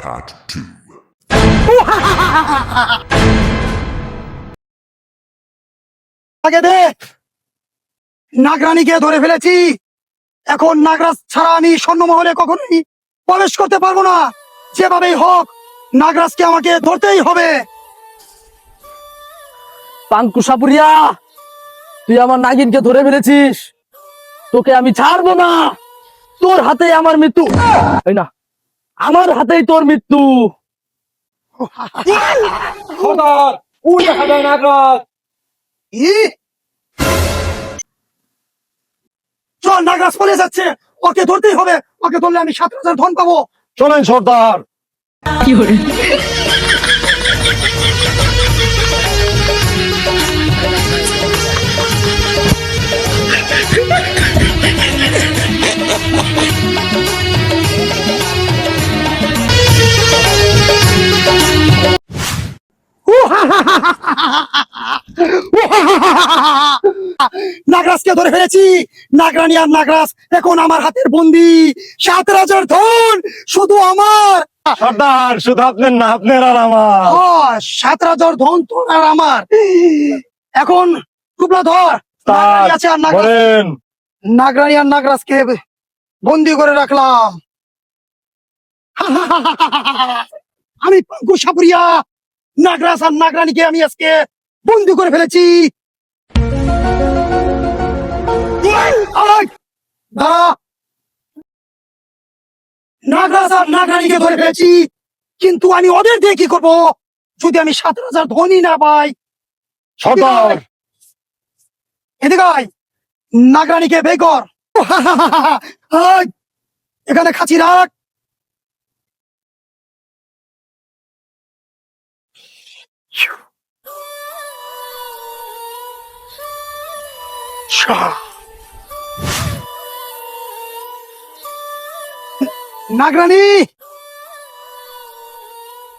Part 2. আগে দে, নাগরানীকে ধরে ফেলেছি। এখন নাগরাজ ছাড়া আমি স্বর্ণমহলে কখনোই প্রবেশ করতে পারবো না। যেভাবেই হোক নাগরাজকে আমাকে ধরতেই হবে। পাঙ্কু সাপুরিয়া, তুই আমার নাগিনকে ধরে ফেলেছিস, তোকে আমি ছাড়বো না। তোর হাতে আমার মৃত্যু, এই না, আমার হাতেই তোর মৃত্যু। ই! চল, নাগরাজ পড়ে যাচ্ছে, ওকে ধরতেই হবে। ওকে ধরলে আমি 7,000 ধন পাবো। চলেন সর্দার। নাগরাজকে ধরে ফেলেছি। নাগরানী আর নাগরাজ এখন আমার হাতের বন্দি। 7,000 ধন শুধু আমার। সর্দার, শুধু আপনার না, আপনার আর আমার। 7,000 ধন তোর আর আমার। এখন টুকলা ধর। নাগরানী আছে আর নাগরাজ, বলেন। নাগরানী আর নাগরাজকে বন্দি করে রাখলাম। আমি পাঙ্কু সাপুরিয়া নাগরাজ আর নাগরানীকে আমি আজকে বন্দি করে ফেলেছি। দাঁড়া, নাগরাজ আর নাগরানীকে ধরে ফেলেছি, কিন্তু আমি ওদের দিয়ে কি করবো যদি আমি 7,000 ধনই না পাই? সর্দার, এদিকে আয়, নাগরানীকে বের কর। আয়, এখানে খাঁচি রাখ। নাগরানী,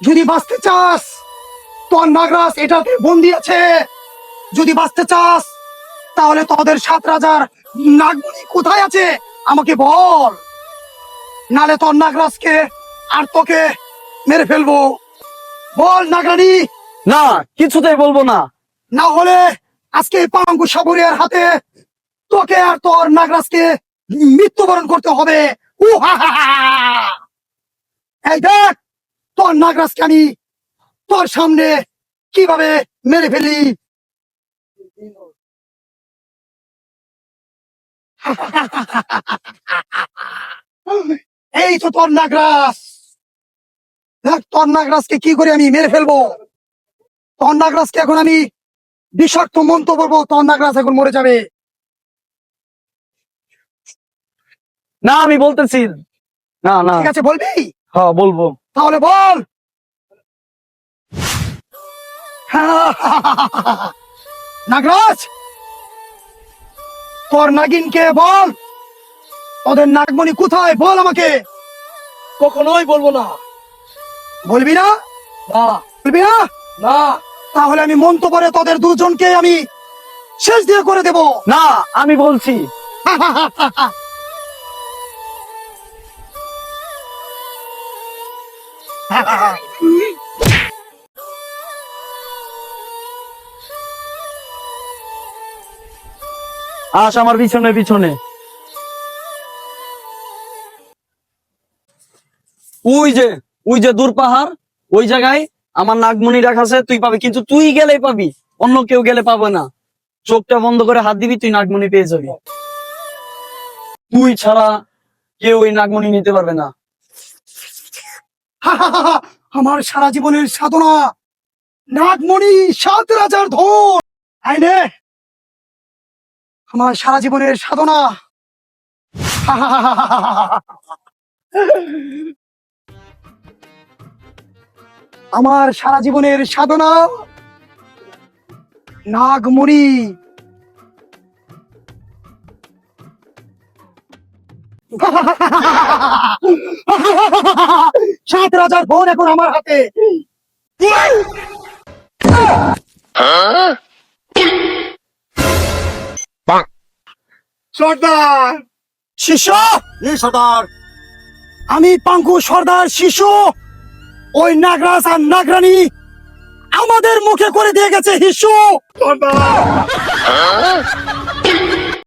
যদি বাঁচতে চাস, তোর নাগরাজ এটাতে বন্দি আছে। যদি বাঁচতে চাস তাহলে তোদের 7,000 নাগমণি কোথায় আছে আমাকে বল, নালে তোর নাগরাজকে আর তোকে মেরে ফেলবো। বল নাগরানী। না, কিছুতেই বলবো না। না হলে আজকে পাঙ্কু সাপুরিয়ার হাতে তোকে আর তোর নাগরাজকে মৃত্যুবরণ করতে হবে। এই দেখ, তোর নাগরাজকে আমি তোর সামনে কিভাবে মেরে ফেলি। এই তো তোর নাগরাজ। দেখ, তোর নাগরাজকে কি করে আমি মেরে ফেলবো। তোর নাগরাজকে এখন আমি বিষাক্ত মন্ত্র বলবো, তোর নাগরাজ এখন মরে যাবে। না, আমি বলতেছি না। না, ঠিক আছে, বলবি? হ্যাঁ বলবো। তাহলে বল। নাগরাজ, তোর নাগিনকে বল, তোদের নাগমণি কোথায় বল আমাকে। কখনোই বলবো না। বলবি না? না, বলবি না? না, তাহলে আমি মন্ত্র পরে তোদের দুজনকে আমি শেষ দিয়ে করে দেব। না, আমি বলছি। আস আমার পিছনে পিছনে। ওই যে দূর পাহাড়, ওই জায়গায় আমার নাগমণি রাখা আছে, তুই পাবি, কিন্তু তুই গেলেই পাবি, অন্য কেউ গেলে পাবে না। চোখটা বন্ধ করে হাত দিবি, তুই নাগমণি পেয়ে যাবি। তুই ছাড়া কেউ ওই নাগমণি নিতে পারবে না। আমার সারা জীবনের সাধনা, নাগমণি 7,000 ধন। আইনে আমার সারা জীবনের সাধনা। আমার সারা জীবনের সাধনা, নাগমণি। 7,000 ধন এখন আমার হাতে। সর্দার শিষ্য, সর্দার, আমি পাঙ্কু সর্দার শিশু ওই নাগরাজ আর নাগরানী আমাদের মুখে করে দিয়ে গেছে হিসু।